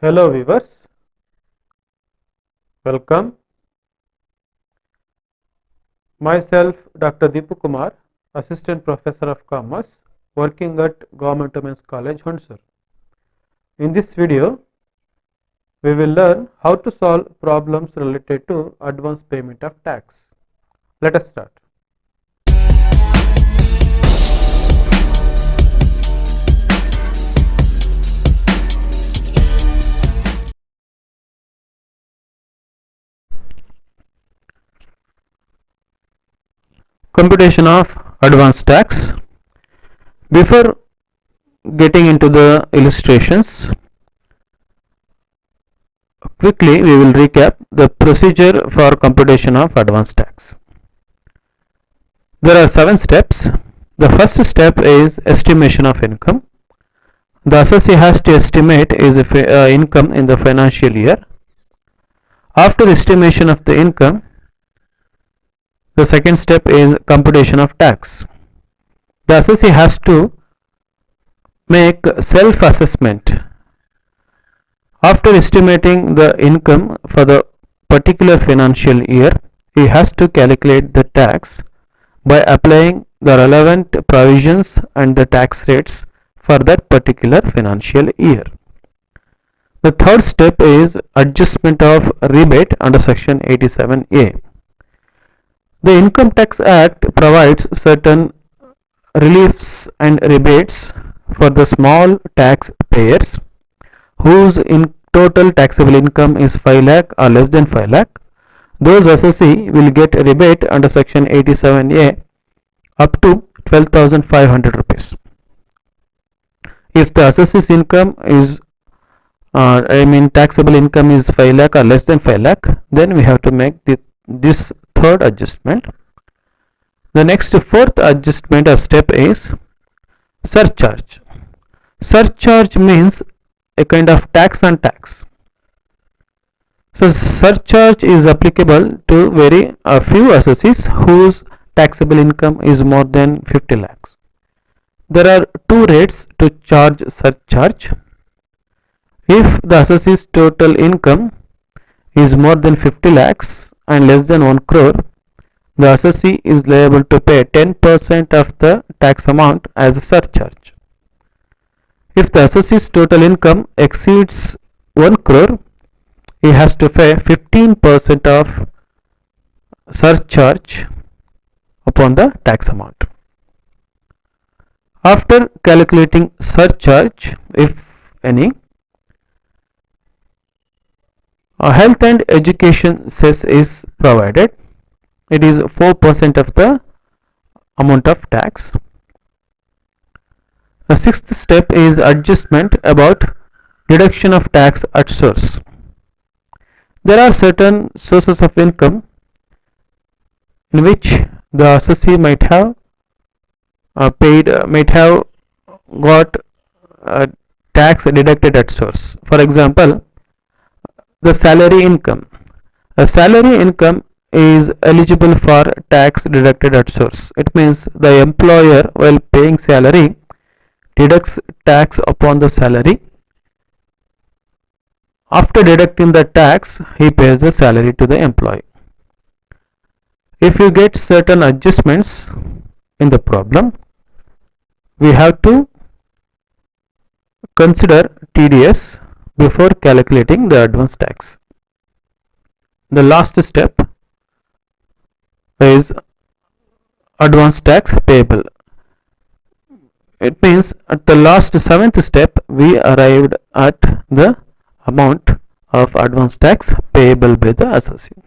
Hello viewers, welcome. Myself Dr. Deepu Kumar, Assistant Professor of Commerce working at Government Women's College, Hunsur. In this video, we will learn how to solve problems related to advance payment of tax. Let us start. Computation of advance tax. Before getting into the illustrations, quickly we will recap the procedure for computation of advance tax. There are 7 steps. The first step is estimation of income. The assessee has to estimate his income in the financial year. After estimation of the income, the second step is computation of tax. The assessee has to make self-assessment. After estimating the income for the particular financial year, he has to calculate the tax by applying the relevant provisions and the tax rates for that particular financial year. The third step is adjustment of rebate under section 87A. The Income Tax Act provides certain reliefs and rebates for the small tax payers whose total taxable income is 5 lakh or less than 5 lakh. Those assessee will get a rebate under section 87A up to 12,500 rupees. If the assessee's income is taxable income is 5 lakh or less than 5 lakh, then we have to make this third adjustment. The next fourth adjustment or step is surcharge. Surcharge means a kind of tax on tax. So surcharge is applicable to very few assessees whose taxable income is more than 50 lakhs. There are two rates to charge surcharge. If the assessee's total income is more than 50 lakhs and less than 1 crore, the assessee is liable to pay 10% of the tax amount as a surcharge. If the assessee's total income exceeds 1 crore, he has to pay 15% of surcharge upon the tax amount. After calculating surcharge, if any, a health and education cess is provided. It is 4% of the amount of tax. The sixth step is adjustment about deduction of tax at source. There are certain sources of income in which the assessee might have got tax deducted at source. For example, the salary income. A salary income is eligible for tax deducted at source. It means the employer, while paying salary, deducts tax upon the salary. After deducting the tax, he pays the salary to the employee. If you get certain adjustments in the problem, we have to consider TDS before calculating the advance tax. The last step is advance tax payable. It means at the last 7th step we arrived at the amount of advance tax payable by the assessee.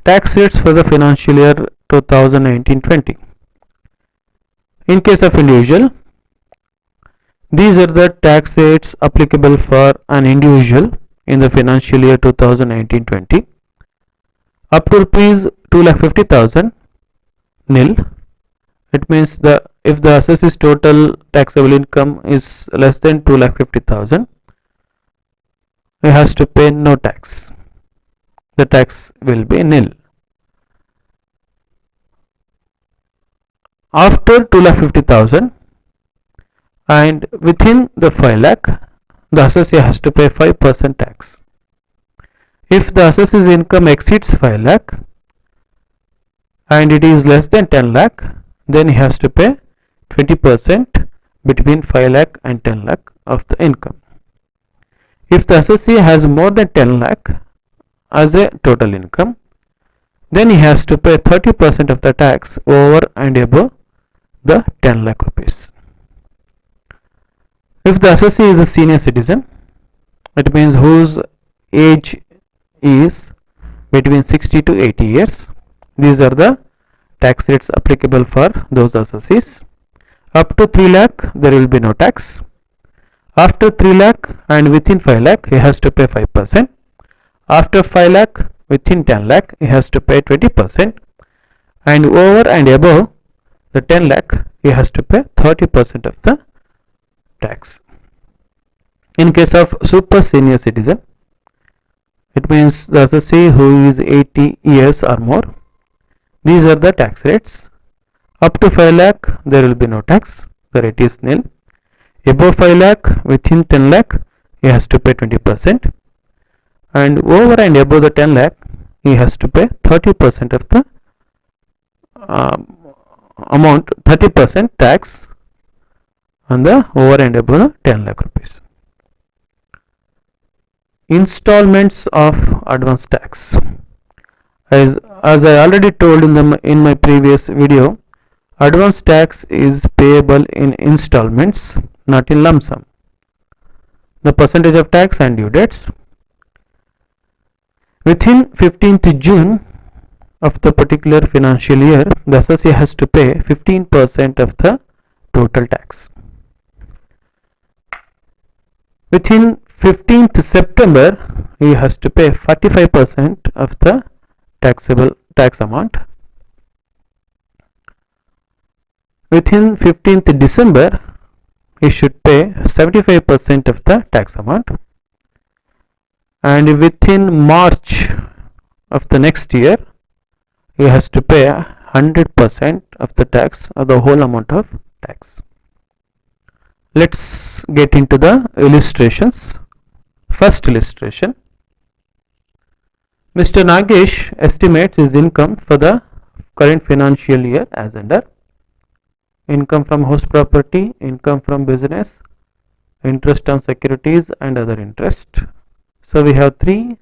Tax rates for the financial year 2019-20. In case of individual, these are the tax rates applicable for an individual in the financial year 2019-20. Up to rupees 2,50,000 nil. It means if the assessee's total taxable income is less than 2,50,000, he has to pay no tax. The tax will be nil. After 2,50,000 and within the 5 lakh, the assessee has to pay 5% tax. If the assessee's income exceeds 5 lakh and it is less than 10 lakh, then he has to pay 20% between 5 lakh and 10 lakh of the income. If the assessee has more than 10 lakh as a total income, then he has to pay 30% of the tax over and above the 10 lakh rupees. If the assessee is a senior citizen, it means whose age is between 60 to 80 years, these are the tax rates applicable for those assessees. Up to 3 lakh there will be no tax. After 3 lakh and within 5 lakh he has to pay 5%. After 5 lakh within 10 lakh he has to pay 20%, and over and above the 10 lakh he has to pay 30% of the tax. In case of super senior citizen, it means the assessee who is 80 years or more, these are the tax rates. Up to 5 lakh there will be no tax, the rate is nil. Above 5 lakh within 10 lakh he has to pay 20%, and over and above the 10 lakh he has to pay 30% of the amount, 30% tax on the over and above the 10 lakh rupees. Installments of advance tax. As I already told in my previous video, advance tax is payable in installments, not in lump sum. The percentage of tax and due dates. Within 15th June of the particular financial year, the assessee has to pay 15% of the total tax. Within 15th September, he has to pay 45% of the taxable tax amount. Within 15th December, he should pay 75% of the tax amount, and within March of the next year he has to pay 100% of the tax, or the whole amount of tax. Let's get into the illustrations. First illustration, Mr. Nagesh estimates his income for the current financial year as under: income from house property, income from business, interest on securities and other interest. So we have three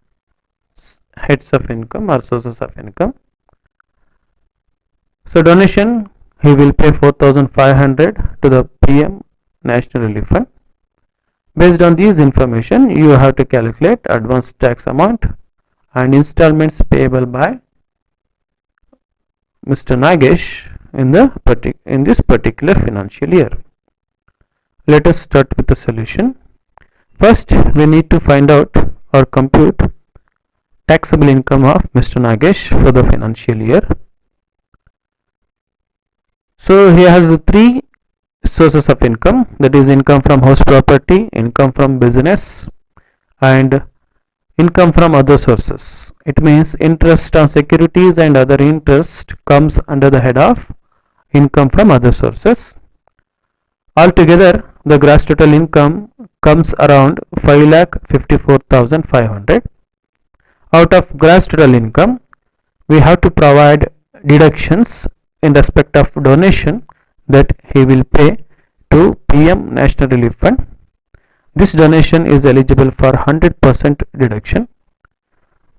heads of income or sources of income. So donation, he will pay 4,500 to the PM National Relief Fund. Based on these information, you have to calculate advance tax amount and installments payable by Mr. Nagesh in this particular financial year. Let us start with the solution. First, we need to find out or compute taxable income of Mr. Nagesh for the financial year. So he has three sources of income, that is income from house property, income from business and income from other sources. It means interest on securities and other interest comes under the head of income from other sources. Altogether, the gross total income comes around 5,54,500. Out of gross total income, we have to provide deductions in respect of donation that he will pay to PM National Relief Fund. This donation is eligible for 100% deduction.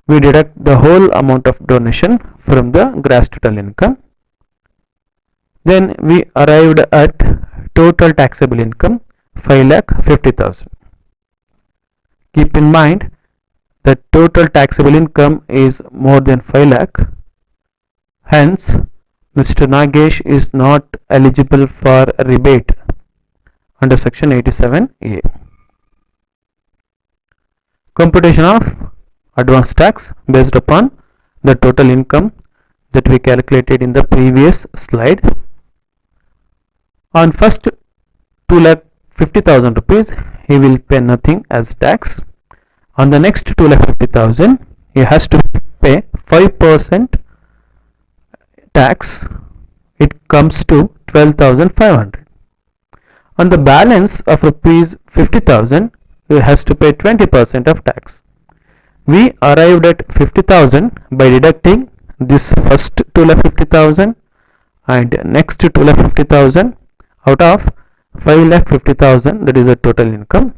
We deduct the whole amount of donation from the gross total income. Then we arrived at total taxable income 5,50,000. Keep in mind that total taxable income is more than 5 lakh. Hence, Mr. Nagesh is not eligible for a rebate under section 87A. Computation of advance tax based upon the total income that we calculated in the previous slide. On first 2,50,000 rupees, he will pay nothing as tax. On the next 2,50,000, he has to pay 5% tax. It comes to 12,500. On the balance of rupees 50,000, he has to pay 20% of tax. We arrived at 50,000 by deducting this first 2,50,000 and next 2,50,000 out of 5,50,000, that is the total income.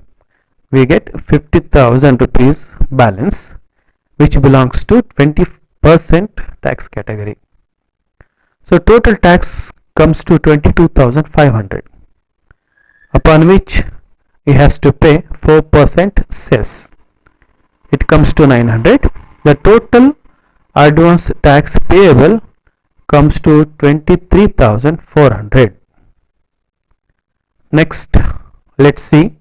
We get 50,000 rupees balance, which belongs to 20% tax category. So total tax comes to 22,500, upon which he has to pay 4% cess. It comes to 900. The total advance tax payable comes to 23,400. Next, let's see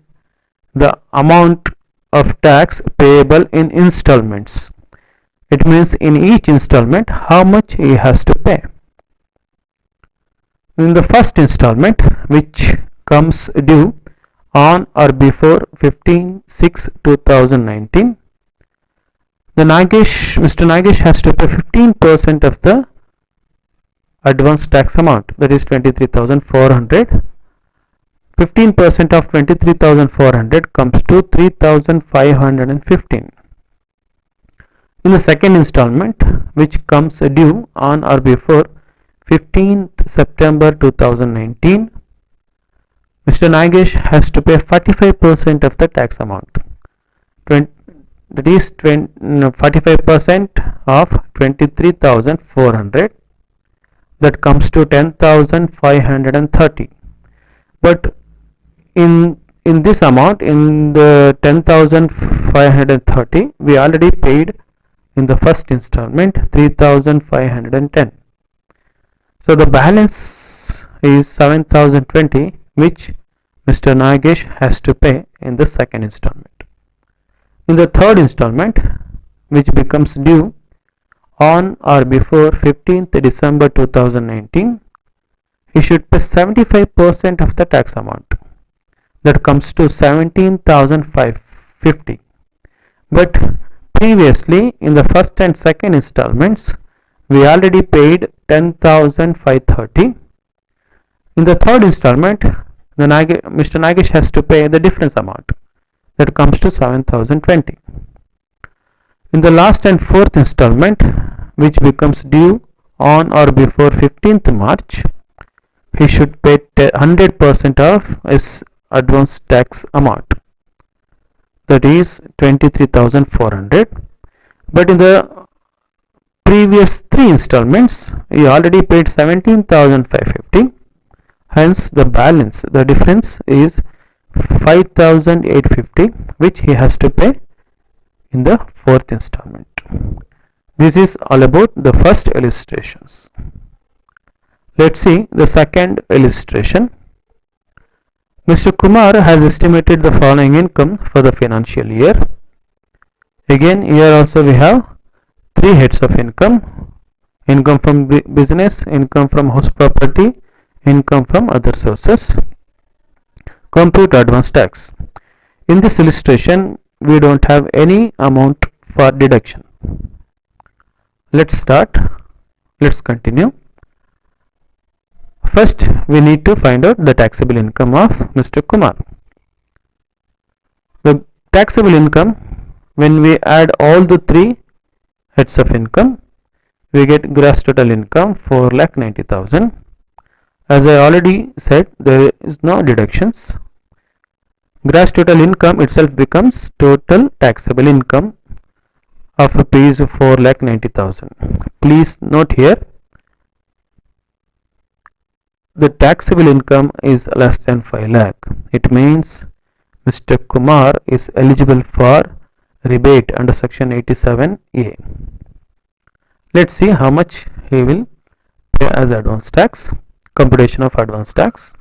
the amount of tax payable in installments. It means in each installment how much he has to pay. In the first installment, which comes due on or before 15/6/2019, Mr. Nagesh has to pay 15% of the advance tax amount, that is 23,400. 15% of 23,400 comes to 3,515. In the second installment, which comes due on or before 15th September 2019, Mr. Nagesh has to pay 45% of the tax amount. That is 45% of 23,400, that comes to 10,530. But in this amount, in the 10,530, we already paid in the first installment 3,510. So the balance is 7,020, which Mr. Nagesh has to pay in the second installment. In the third installment, which becomes due on or before 15th December 2019, he should pay 75% of the tax amount, that comes to 17,550. But previously, in the first and second installments, we already paid 10,530. In the third installment, Mr. Nagesh has to pay the difference amount, that comes to 7,020. In the last and fourth installment, which becomes due on or before 15th March, he should pay 100% of his advance tax amount, that is 23,400. But in the previous three installments, he already paid 17,550. Hence, the balance, the difference is 5,850, which he has to pay in the fourth installment. This is all about the first illustrations. Let's see the second illustration. Mr. Kumar has estimated the following income for the financial year. Again, here also we have three heads of income: income from business, income from house property, income from other sources. Compute advance tax. In this illustration, we don't have any amount for deduction. Let's start. Let's continue. First, we need to find out the taxable income of Mr. Kumar. The taxable income, when we add all the three heads of income, we get gross total income 4,90,000. As I already said, there is no deductions. Gross total income itself becomes total taxable income of rupees 4,90,000. Please note here, the taxable income is less than 5 lakh. It means Mr. Kumar is eligible for rebate under section 87A. Let's see how much he will pay as advance tax. Computation of advance tax.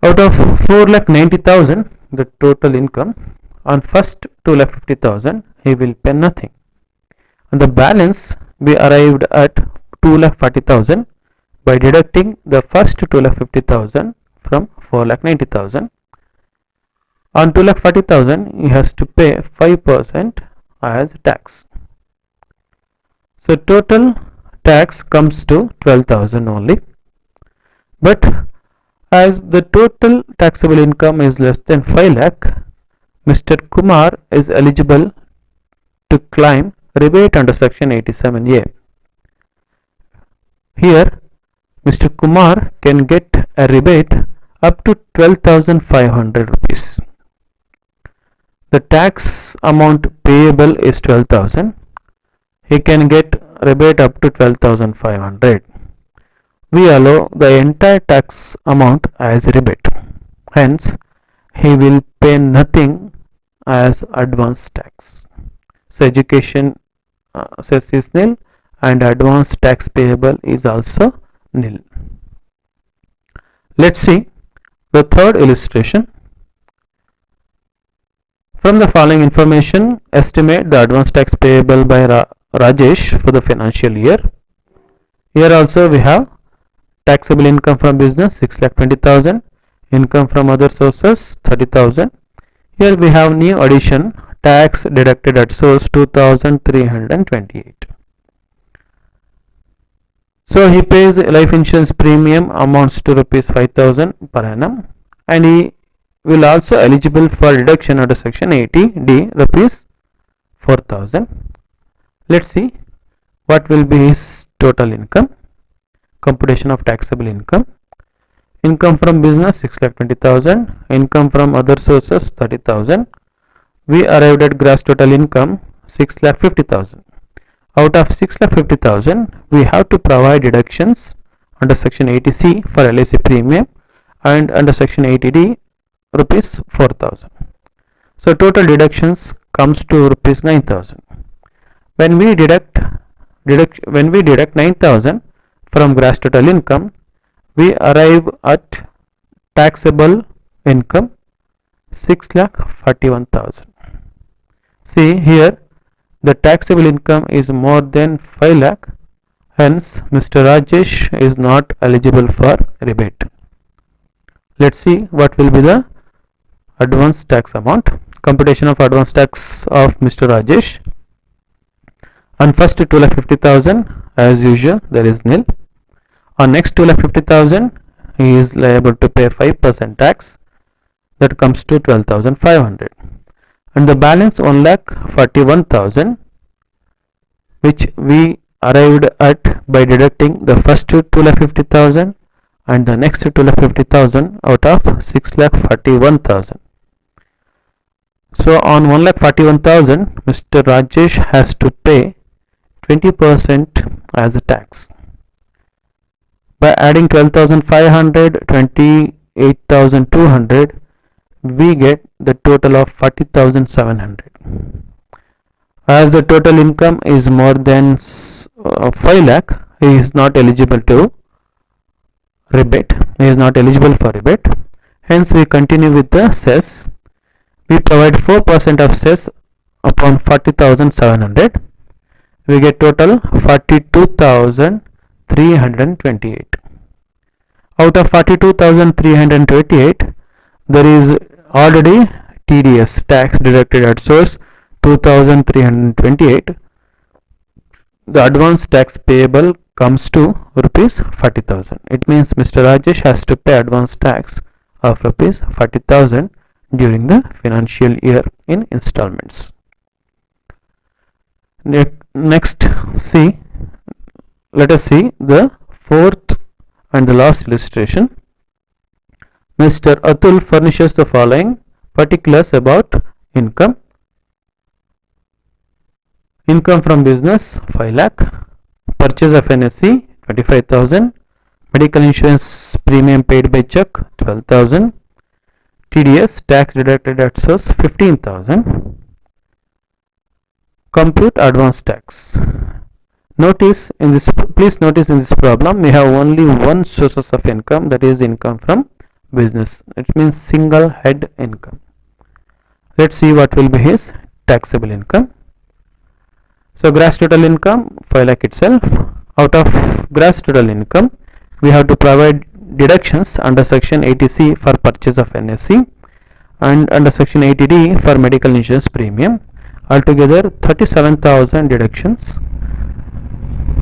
Out of 4,90,000, the total income, on first 2,50,000, he will pay nothing. On the balance, we arrived at 2,40,000 by deducting the first 2,50,000 from 4,90,000. On 2,40,000, he has to pay 5% as tax. So total tax comes to 12,000 only. But As the total taxable income is less than 5 lakh, Mr. Kumar is eligible to claim rebate under section 87A. Here Mr. Kumar can get a rebate up to 12,500 rupees. The tax amount payable is 12,000. He can get rebate up to 12,500. We allow the entire tax amount as rebate. Hence, he will pay nothing as advance tax. So education cess is nil and advance tax payable is also nil. Let's see the third illustration. From the following information, estimate the advance tax payable by Rajesh for the financial year. Here also we have taxable income from business 6,20,000, income from other sources 30,000. Here we have new addition, tax deducted at source 2,328. So he pays life insurance premium amounts to rupees 5,000 per annum, and he will also eligible for deduction under section 80D rupees 4,000. Let's see what will be his total income. Computation of taxable income. Income from business 6,20,000, income from other sources 30,000. We arrived at gross total income 6,50,000. Out of 6,50,000, we have to provide deductions under section 80C for LIC premium and under section 80D rupees 4,000. So total deductions comes to rupees 9,000. When we deduct 9,000 from gross total income, we arrive at taxable income 6,41,000. See here, the taxable income is more than 5 lakh, hence Mr. Rajesh is not eligible for rebate. Let's see what will be the advance tax amount. Computation of advance tax of Mr. Rajesh. On first 2,50,000, as usual, there is nil. On next 2,50,000, he is liable to pay 5% tax, that comes to 12,500. And the balance 1,41,000, which we arrived at by deducting the first 2,50,000 and the next 2,50,000 out of 6,41,000. So on 1,41,000, Mr. Rajesh has to pay 20% as a tax. By adding 12,500, 28,200, we get the total of 40,700. As the total income is more than 5 lakh, he is not eligible to rebate. He is not eligible for rebate. Hence, we continue with the cess. We provide 4% of cess upon 40,700. We get total 42,328. Out of 42,328, there is already TDS, tax deducted at source, 2,328. The advance tax payable comes to rupees 40,000. It means Mr. Rajesh has to pay advance tax of rupees 40,000 during the financial year in installments. Next, let us see the fourth and the last illustration. Mr. Atul furnishes the following particulars about income. Income from business 5 lakh, purchase of NSE 25,000, medical insurance premium paid by check 12,000, TDS, tax deducted at source 15,000. Compute advance tax. Please notice in this problem we have only one source of income, that is income from business. It means single head income. Let's see what will be his taxable income. So gross total income 5 lakh itself. Out of gross total income, we have to provide deductions under section 80C for purchase of NSE and under section 80D for medical insurance premium. Altogether 37,000 deductions.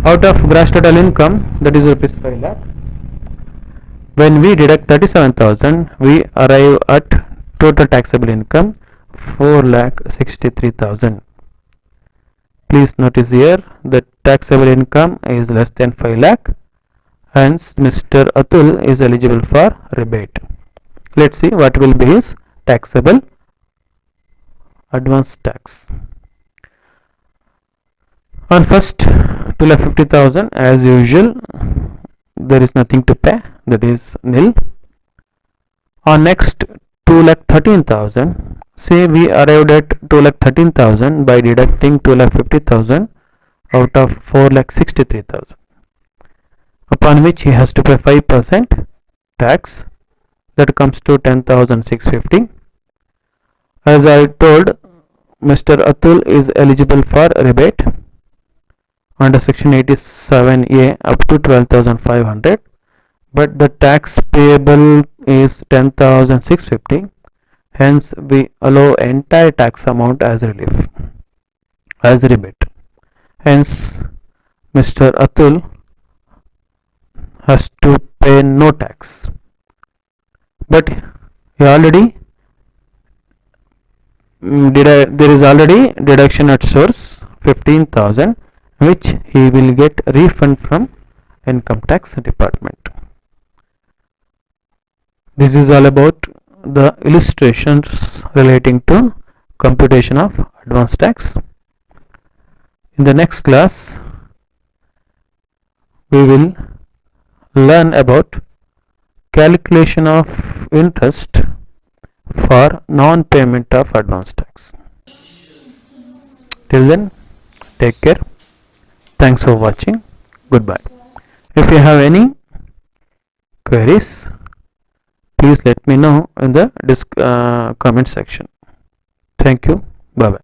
Out of gross total income, that is rupees 5 lakh, When we deduct 37,000, we arrive at total taxable income 4,63,000. Please notice here the taxable income is less than 5 lakh, hence Mr. Atul is eligible for rebate. Let's see what will be his taxable advance tax. On first 2,50,000, as usual, there is nothing to pay, that is nil. On next 2,13,000, say we arrived at 2,13,000 by deducting 2,50,000 out of 4,63,000, upon which he has to pay 5% tax, that comes to 10,650. As I told, Mr. Atul is eligible for rebate under section 87A up to 12,500, but the tax payable is 10,650, hence we allow entire tax amount as relief, as rebate. Hence Mr. Atul has to pay no tax, but he already there is already deduction at source 15,000, which he will get refund from income tax department. This is all about the illustrations relating to computation of advance tax. In the next class, we will learn about calculation of interest for non-payment of advance tax. Till then, take care. Thanks for watching. Goodbye. If you have any queries, please let me know in the comment section. Thank you. Bye bye.